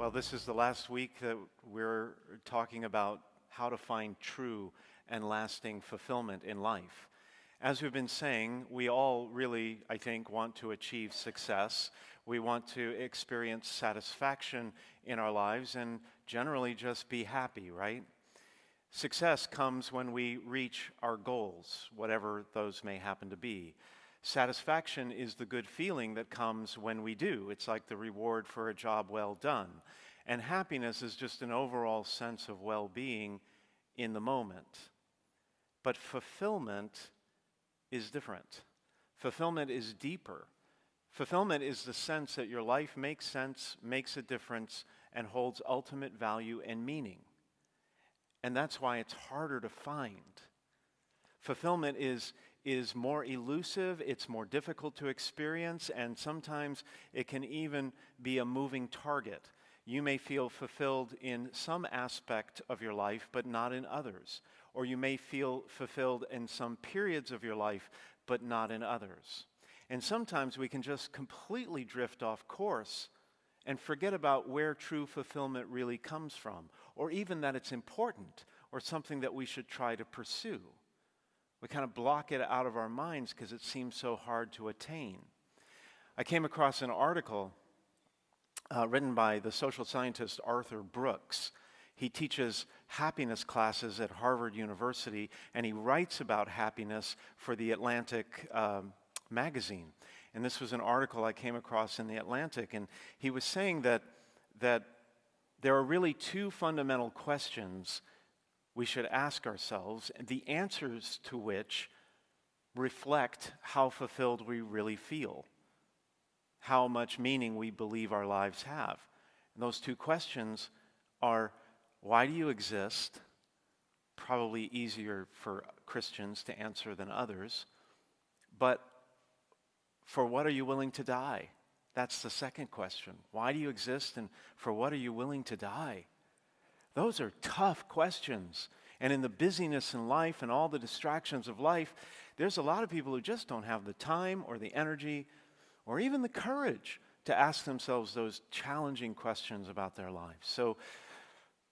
Well, this is the last week that we're talking about how to find true and lasting fulfillment in life. As we've been saying, we all really, I think, want to achieve success. We want to experience satisfaction in our lives and generally just be happy, right? Success comes when we reach our goals, whatever those may happen to be. Satisfaction is the good feeling that comes when we do. It's like the reward for a job well done. And happiness is just an overall sense of well-being in the moment. But fulfillment is different. Fulfillment is deeper. Fulfillment is the sense that your life makes sense, makes a difference, and holds ultimate value and meaning. And that's why it's harder to find. Fulfillment is more elusive, it's more difficult to experience, and sometimes it can even be a moving target. You may feel fulfilled in some aspect of your life, but not in others. Or you may feel fulfilled in some periods of your life, but not in others. And sometimes we can just completely drift off course and forget about where true fulfillment really comes from, or even that it's important, or something that we should try to pursue. We kind of block it out of our minds because it seems so hard to attain. I came across an article written by the social scientist Arthur Brooks. He teaches happiness classes at Harvard University, and he writes about happiness for The Atlantic magazine. And this was an article I came across in The Atlantic, and he was saying that there are really two fundamental questions we should ask ourselves, the answers to which reflect how fulfilled we really feel, how much meaning we believe our lives have. And those two questions are, why do you exist? Probably easier for Christians to answer than others. But for what are you willing to die? That's the second question. Why do you exist, and for what are you willing to die? Those are tough questions. And in the busyness in life and all the distractions of life, there's a lot of people who just don't have the time or the energy or even the courage to ask themselves those challenging questions about their lives. So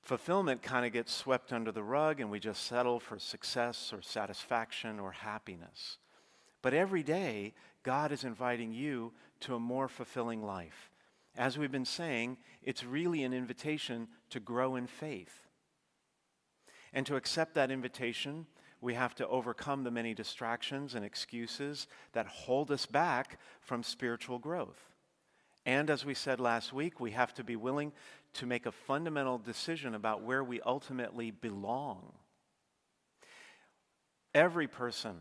fulfillment kind of gets swept under the rug, and we just settle for success or satisfaction or happiness. But every day, God is inviting you to a more fulfilling life. As we've been saying, it's really an invitation to grow in faith. And to accept that invitation, we have to overcome the many distractions and excuses that hold us back from spiritual growth. And as we said last week, we have to be willing to make a fundamental decision about where we ultimately belong. Every person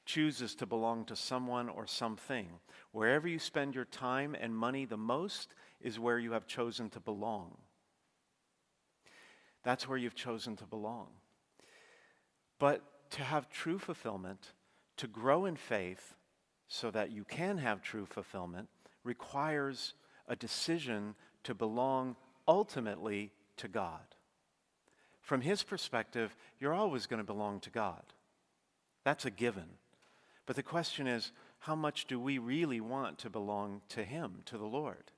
chooses to belong to someone or something. Wherever you spend your time and money the most is where you have chosen to belong. That's where you've chosen to belong. But to have true fulfillment, to grow in faith so that you can have true fulfillment, requires a decision to belong ultimately to God. From His perspective, you're always going to belong to God. That's a given. But the question is, how much do we really want to belong to Him, to the Lord?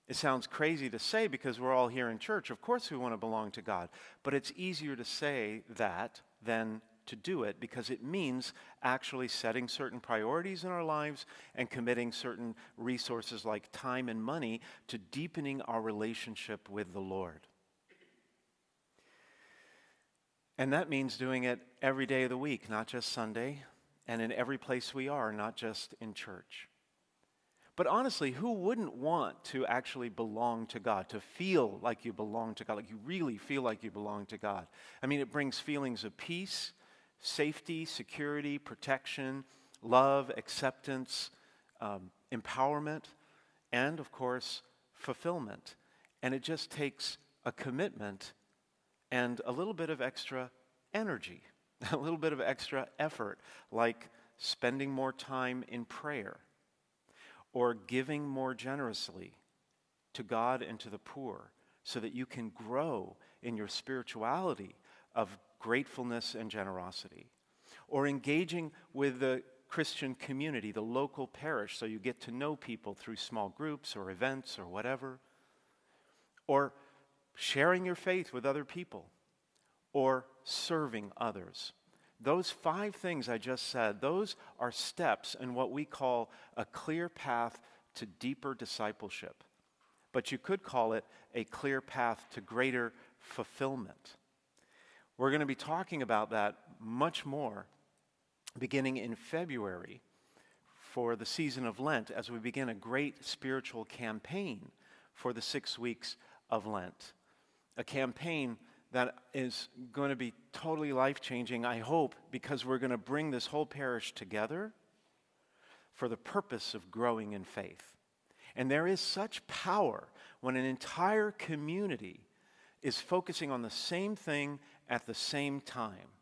It sounds crazy to say because we're all here in church. Of course we want to belong to God. But it's easier to say that than to do it, because it means actually setting certain priorities in our lives and committing certain resources like time and money to deepening our relationship with the Lord. And that means doing it every day of the week, not just Sunday, and in every place we are, not just in church. But honestly, who wouldn't want to actually belong to God, to feel like you belong to God, like you really feel like you belong to God? I mean, it brings feelings of peace, safety, security, protection, love, acceptance, empowerment, and of course, fulfillment. And it just takes a commitment and a little bit of extra energy, a little bit of extra effort, like spending more time in prayer, or giving more generously to God and to the poor, so that you can grow in your spirituality of gratefulness and generosity. Or engaging with the Christian community, the local parish, so you get to know people through small groups or events or whatever. or sharing your faith with other people, or serving others. Those 5 things I just said, those are steps in what we call a clear path to deeper discipleship. But you could call it a clear path to greater fulfillment. We're going to be talking about that much more beginning in February for the season of Lent as we begin a great spiritual campaign for the 6 weeks of Lent. A campaign that is going to be totally life-changing, I hope, because we're going to bring this whole parish together for the purpose of growing in faith. And there is such power when an entire community is focusing on the same thing at the same time.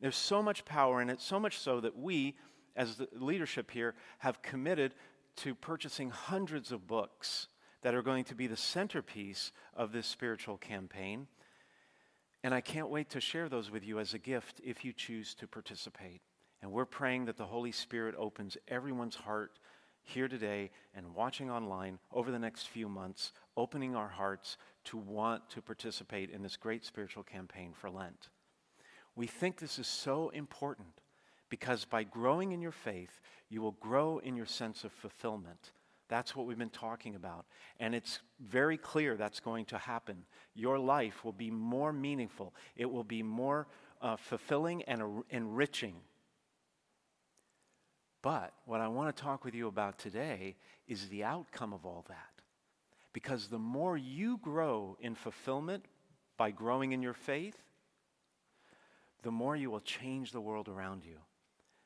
There's so much power in it, so much so that we, as the leadership here, have committed to purchasing hundreds of books that are going to be the centerpiece of this spiritual campaign. And I can't wait to share those with you as a gift if you choose to participate. And we're praying that the Holy Spirit opens everyone's heart here today and watching online over the next few months, opening our hearts to want to participate in this great spiritual campaign for Lent. We think this is so important because by growing in your faith, you will grow in your sense of fulfillment. That's what we've been talking about. And it's very clear that's going to happen. Your life will be more meaningful. It will be more fulfilling and enriching. But what I want to talk with you about today is the outcome of all that. Because the more you grow in fulfillment by growing in your faith, the more you will change the world around you.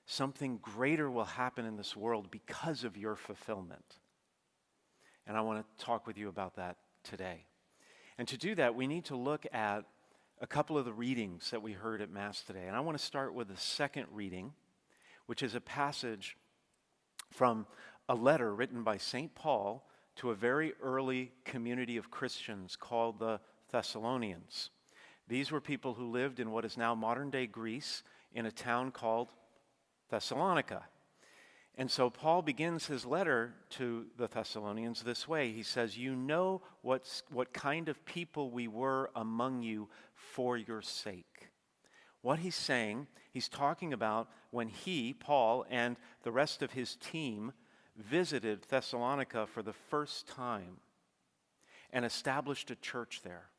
Something greater will happen in this world because of your fulfillment. And I want to talk with you about that today. And to do that, we need to look at a couple of the readings that we heard at Mass today. And I want to start with the second reading, which is a passage from a letter written by St. Paul to a very early community of Christians called the Thessalonians. These were people who lived in what is now modern-day Greece in a town called Thessalonica. And so Paul begins his letter to the Thessalonians this way. He says, "You know what kind of people we were among you for your sake." What he's saying, he's talking about when he, Paul, and the rest of his team visited Thessalonica for the first time and established a church there.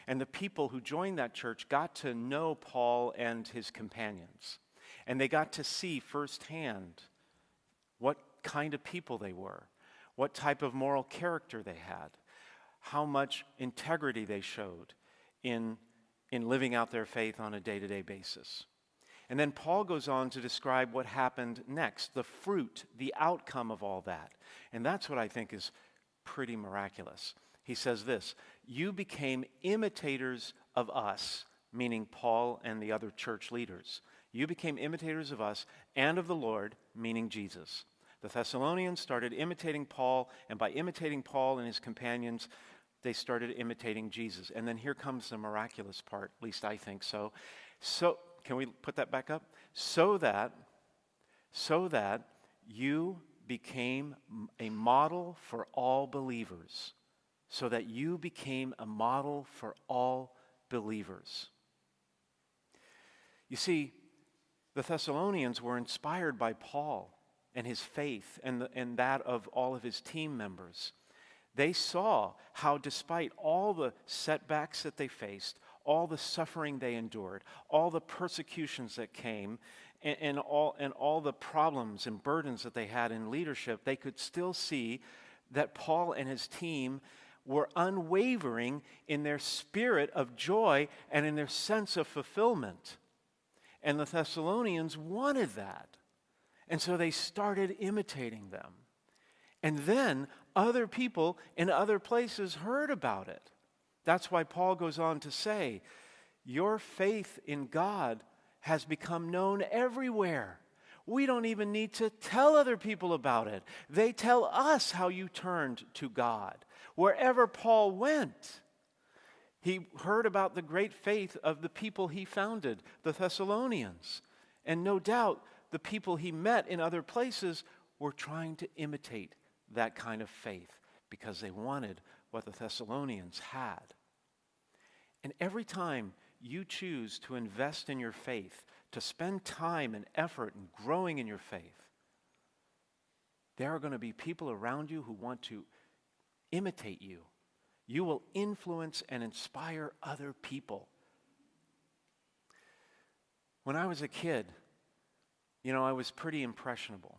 And the people who joined that church got to know Paul and his companions. And they got to see firsthand what kind of people they were, what type of moral character they had, how much integrity they showed in living out their faith on a day-to-day basis. And then Paul goes on to describe what happened next, the fruit, the outcome of all that. And that's what I think is pretty miraculous. He says this, "You became imitators of us," meaning Paul and the other church leaders. "You became imitators of us and of the Lord," meaning Jesus. The Thessalonians started imitating Paul, and by imitating Paul and his companions, they started imitating Jesus. And then here comes the miraculous part, at least I think so. So, can we put that back up? So that you became a model for all believers. So that you became a model for all believers. You see, the Thessalonians were inspired by Paul and his faith and that of all of his team members. They saw how despite all the setbacks that they faced, all the suffering they endured, all the persecutions that came, and all the problems and burdens that they had in leadership, they could still see that Paul and his team were unwavering in their spirit of joy and in their sense of fulfillment. And the Thessalonians wanted that. And so they started imitating them. And then other people in other places heard about it. That's why Paul goes on to say, "Your faith in God has become known everywhere. We don't even need to tell other people about it. They tell us how you turned to God." Wherever Paul went, he heard about the great faith of the people he founded, the Thessalonians. And no doubt, the people he met in other places were trying to imitate that kind of faith because they wanted what the Thessalonians had. And every time you choose to invest in your faith, to spend time and effort in growing in your faith, there are going to be people around you who want to imitate you. You will influence and inspire other people. When I was a kid, I was pretty impressionable.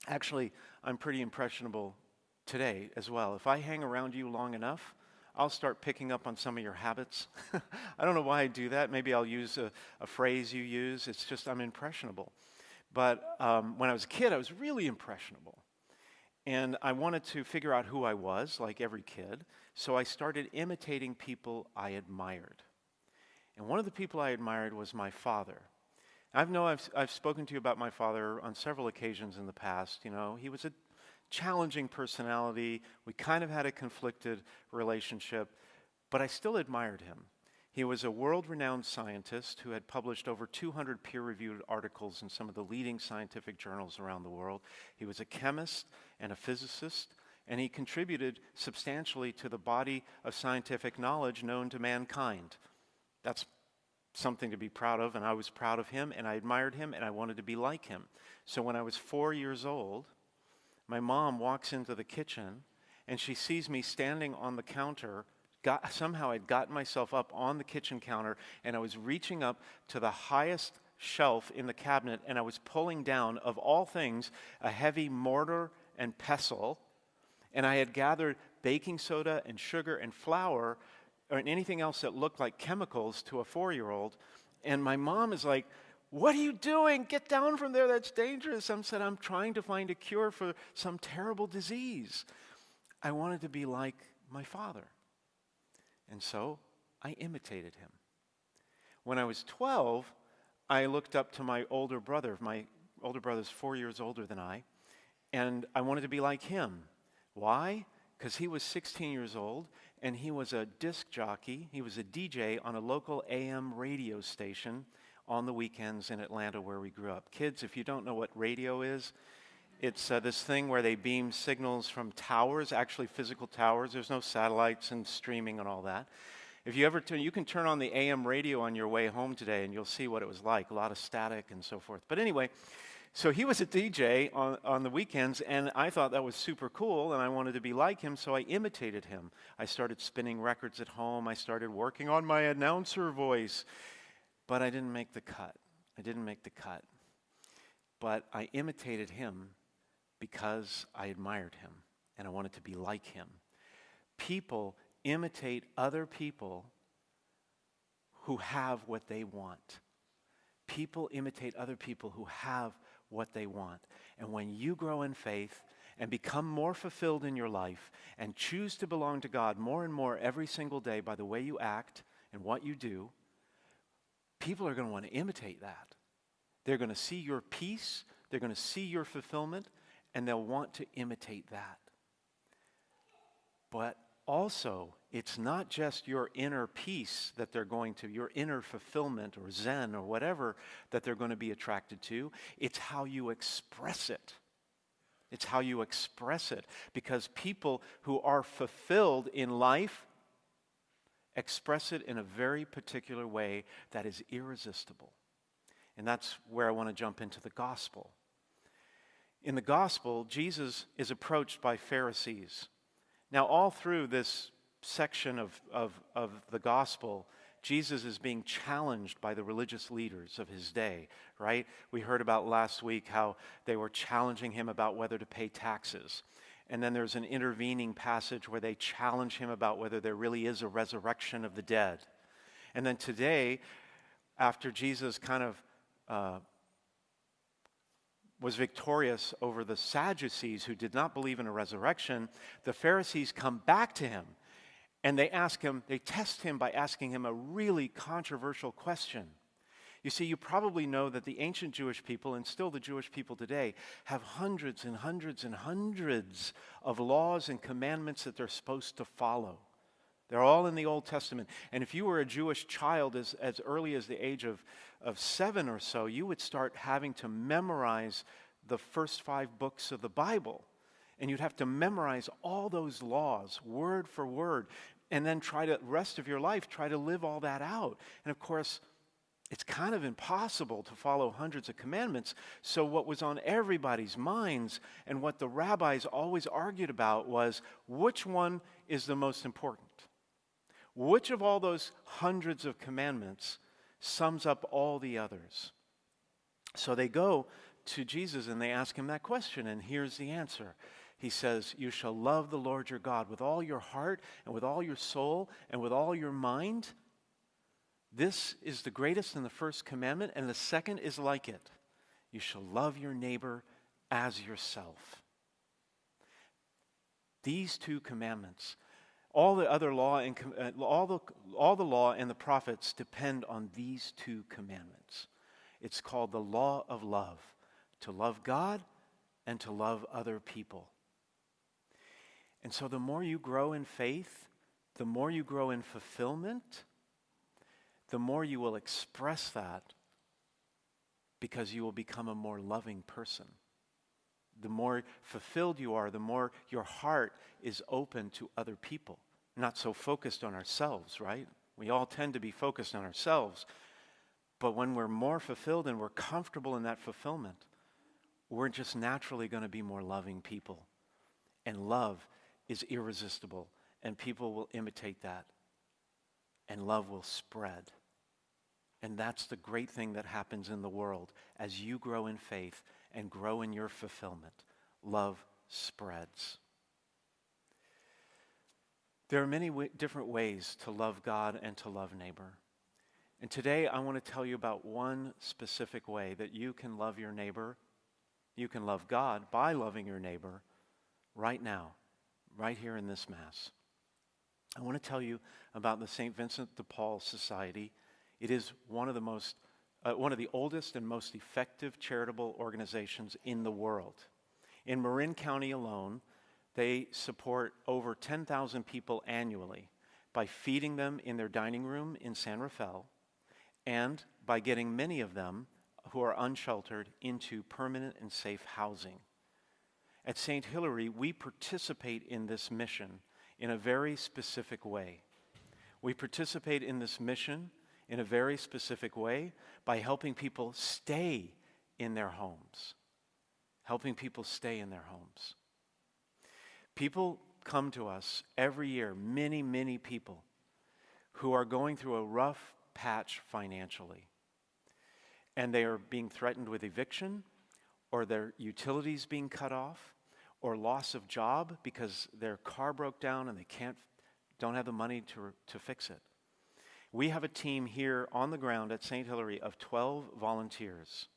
Actually, I'm pretty impressionable today as well. If I hang around you long enough, I'll start picking up on some of your habits. I don't know why I do that. Maybe I'll use a phrase you use. It's just I'm impressionable. But when I was a kid, I was really impressionable. And I wanted to figure out who I was, like every kid. So I started imitating people I admired. And one of the people I admired was my father. I've spoken to you about my father on several occasions in the past. He was a challenging personality. We kind of had a conflicted relationship, but I still admired him. He was a world-renowned scientist who had published over 200 peer-reviewed articles in some of the leading scientific journals around the world. He was a chemist and a physicist, and he contributed substantially to the body of scientific knowledge known to mankind. That's something to be proud of, and I was proud of him, and I admired him, and I wanted to be like him. So when I was 4 years old, my mom walks into the kitchen, and she sees me standing on the counter. Somehow I'd gotten myself up on the kitchen counter, and I was reaching up to the highest shelf in the cabinet, and I was pulling down, of all things, a heavy mortar and pestle, and I had gathered baking soda and sugar and flour or anything else that looked like chemicals to a 4-year-old, and my mom is like, "What are you doing? Get down from there, that's dangerous." I said, "I'm trying to find a cure for some terrible disease." I wanted to be like my father. And so I imitated him. When I was 12, I looked up to my older brother. My older brother's 4 years older than I, and I wanted to be like him. Why? Because he was 16 years old, and he was a disc jockey. He was a DJ on a local AM radio station on the weekends in Atlanta where we grew up. Kids, if you don't know what radio is, it's this thing where they beam signals from towers, actually physical towers. There's no satellites and streaming and all that. If you ever you can turn on the AM radio on your way home today and you'll see what it was like, a lot of static and so forth. But anyway, so he was a DJ on the weekends, and I thought that was super cool, and I wanted to be like him, so I imitated him. I started spinning records at home. I started working on my announcer voice, but I didn't make the cut. But I imitated him because I admired him, and I wanted to be like him. People imitate other people who have what they want. People imitate other people who have what they want. And when you grow in faith and become more fulfilled in your life and choose to belong to God more and more every single day by the way you act and what you do, people are going to want to imitate that. They're going to see your peace, they're going to see your fulfillment, and they'll want to imitate that. But also, it's not just your inner peace that they're going to, your inner fulfillment or zen or whatever that they're going to be attracted to. It's how you express it. It's how you express it. Because people who are fulfilled in life express it in a very particular way that is irresistible. And that's where I want to jump into the gospel. In the gospel, Jesus is approached by Pharisees. Now, all through this section of the gospel, Jesus is being challenged by the religious leaders of his day, right? We heard about last week how they were challenging him about whether to pay taxes. And then there's an intervening passage where they challenge him about whether there really is a resurrection of the dead. And then today, after Jesus kind of was victorious over the Sadducees who did not believe in a resurrection, the Pharisees come back to him and they test him by asking him a really controversial question. You see, you probably know that the ancient Jewish people, and still the Jewish people today, have hundreds and hundreds and hundreds of laws and commandments that they're supposed to follow. They're all in the Old Testament. And if you were a Jewish child as early as the age of 7 or so, you would start having to memorize the first 5 books of the Bible. And you'd have to memorize all those laws, word for word, and then rest of your life, try to live all that out. And of course, it's kind of impossible to follow hundreds of commandments. So what was on everybody's minds and what the rabbis always argued about was, which one is the most important? Which of all those hundreds of commandments sums up all the others? So they go to Jesus and they ask him that question, and here's the answer. He says, you shall love the Lord your God with all your heart and with all your soul and with all your mind. This is the greatest and the first commandment, and the second is like it. You shall love your neighbor as yourself. These two commandments, all the other law and all the law and the prophets depend on these two commandments. It's called the law of love, to love God and to love other people. And so the more you grow in faith, the more you grow in fulfillment, the more you will express that, because you will become a more loving person. The more fulfilled you are, the more your heart is open to other people. Not so focused on ourselves, right? We all tend to be focused on ourselves. But when we're more fulfilled and we're comfortable in that fulfillment, we're just naturally going to be more loving people. And love is irresistible, and people will imitate that. And love will spread. And that's the great thing that happens in the world. As you grow in faith and grow in your fulfillment, love spreads. There are many different ways to love God and to love neighbor. And today I want to tell you about one specific way that you can love your neighbor. You can love God by loving your neighbor right now, right here in this Mass. I want to tell you about the St. Vincent de Paul Society. It is one of the oldest and most effective charitable organizations in the world. In Marin County alone, they support over 10,000 people annually by feeding them in their dining room in San Rafael and by getting many of them who are unsheltered into permanent and safe housing. At St. Hilary, we participate in this mission in a very specific way. We participate in this mission in a very specific way by helping people stay in their homes. Helping people stay in their homes. People come to us every year, many, many people, who are going through a rough patch financially. And they are being threatened with eviction, or their utilities being cut off, or loss of job because their car broke down and they don't have the money to fix it. We have a team here on the ground at St. Hilary of 12 volunteers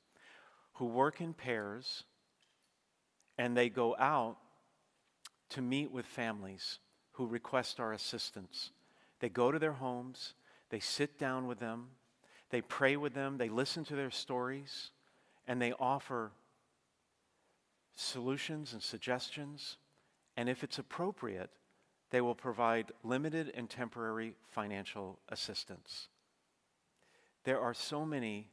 who work in pairs, and they go out to meet with families who request our assistance. They go to their homes, they sit down with them, they pray with them, they listen to their stories, and they offer solutions and suggestions. And if it's appropriate, they will provide limited and temporary financial assistance. There are so many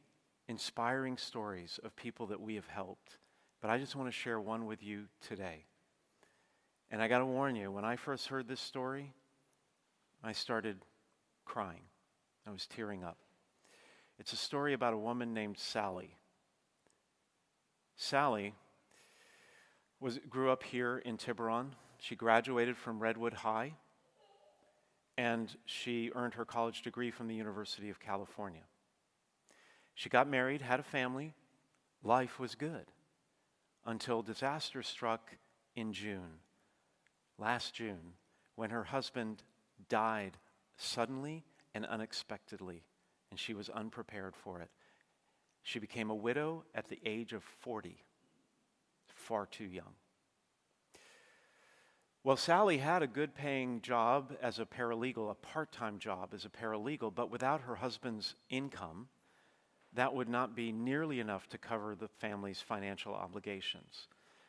inspiring stories of people that we have helped, but I just want to share one with you today. And I got to warn you, when I first heard this story, I started crying. I was tearing up. It's a story about a woman named Sally. Sally grew up here in Tiburon. She graduated from Redwood High, and she earned her college degree from the University of California. She got married, had a family. Life was good until disaster struck in June. Last June, when her husband died suddenly and unexpectedly, and she was unprepared for it. She became a widow at the age of 40, far too young. Well, Sally had a good-paying job as a paralegal, a part-time job as a paralegal, but without her husband's income, that would not be nearly enough to cover the family's financial obligations.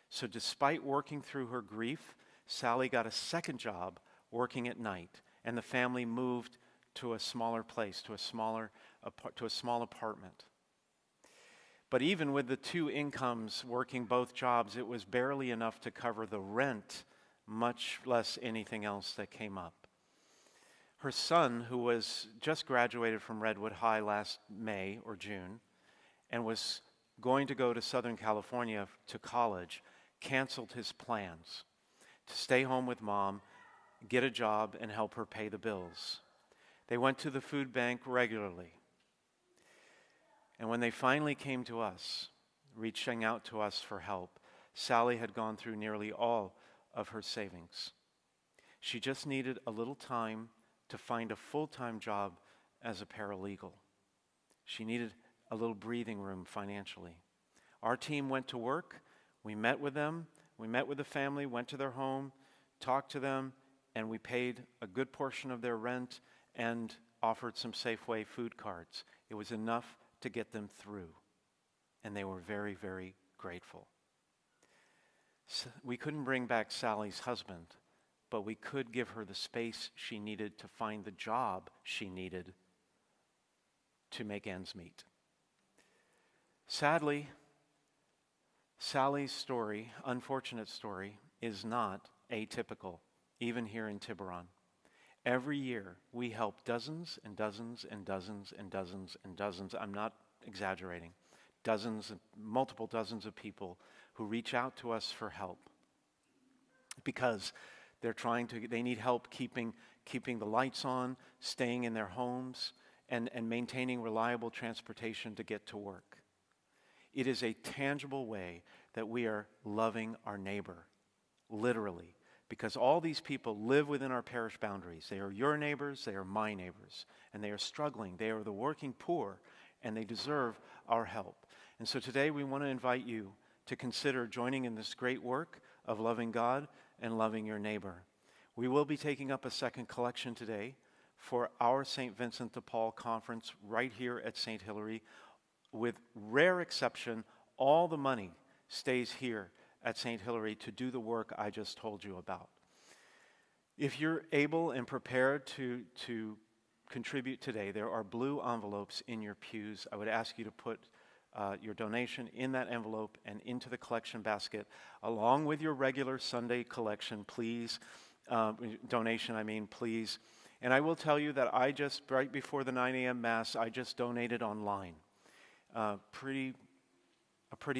So despite working through her grief, Sally got a second job working at night, and the family moved to a smaller place, to a small apartment. But even with the two incomes working both jobs, it was barely enough to cover the rent, much less anything else that came up. Her son, who was just graduated from Redwood High last May or June and was going to go to Southern California to college, canceled his plans to stay home with mom, get a job, and help her pay the bills. They went to the food bank regularly. And when they finally came to us, reaching out to us for help, Sally had gone through nearly all of her savings. She just needed a little time to find a full-time job as a paralegal. She needed a little breathing room financially. Our team went to work. We met with them. We met with the family, went to their home, talked to them, and we paid a good portion of their rent and offered some Safeway food cards. It was enough to get them through, and they were very, very grateful. So we couldn't bring back Sally's husband, but we could give her the space she needed to find the job she needed to make ends meet. Sadly, Sally's story, unfortunate story, is not atypical, even here in Tiburon. Every year, we help dozens and dozens and dozens and dozens and dozens, I'm not exaggerating, dozens, multiple dozens of people who reach out to us for help because they need help keeping the lights on, staying in their homes, and maintaining reliable transportation to get to work. It is a tangible way that we are loving our neighbor, literally, because all these people live within our parish boundaries. They are your neighbors, they are my neighbors, and they are struggling. They are the working poor, and they deserve our help. And so today we want to invite you to consider joining in this great work of loving God and loving your neighbor. We will be taking up a second collection today for our St. Vincent de Paul conference right here at St. Hilary. With rare exception, all the money stays here at St. Hilary to do the work I just told you about. If you're able and prepared to contribute today, there are blue envelopes in your pews. I would ask you to put your donation in that envelope and into the collection basket, along with your regular Sunday collection, please. Please. And I will tell you that right before the 9 a.m. Mass, I just donated online. A pretty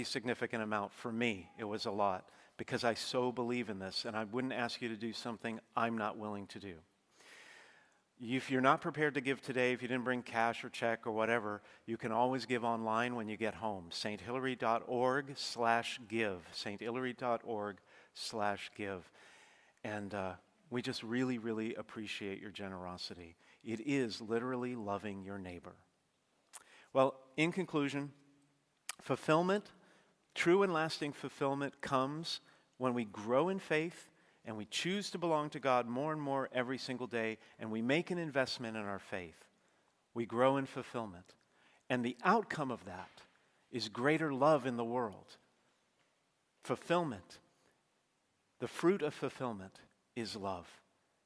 significant amount for me. It was a lot because I so believe in this, and I wouldn't ask you to do something I'm not willing to do. If you're not prepared to give today, if you didn't bring cash or check or whatever, you can always give online when you get home. sthilary.org/give. sthilary.org/give. And we just really, really appreciate your generosity. It is literally loving your neighbor. Well, in conclusion, fulfillment, true and lasting fulfillment comes when we grow in faith and we choose to belong to God more and more every single day, and we make an investment in our faith. We grow in fulfillment. And the outcome of that is greater love in the world. Fulfillment, the fruit of fulfillment is love,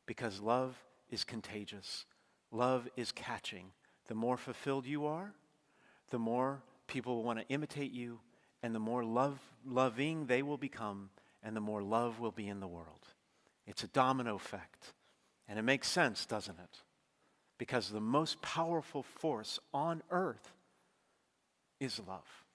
because love is contagious. Love is catching. The more fulfilled you are, the more people will want to imitate you, and the more loving they will become, and the more love will be in the world. It's a domino effect. And it makes sense, doesn't it? Because the most powerful force on earth is love.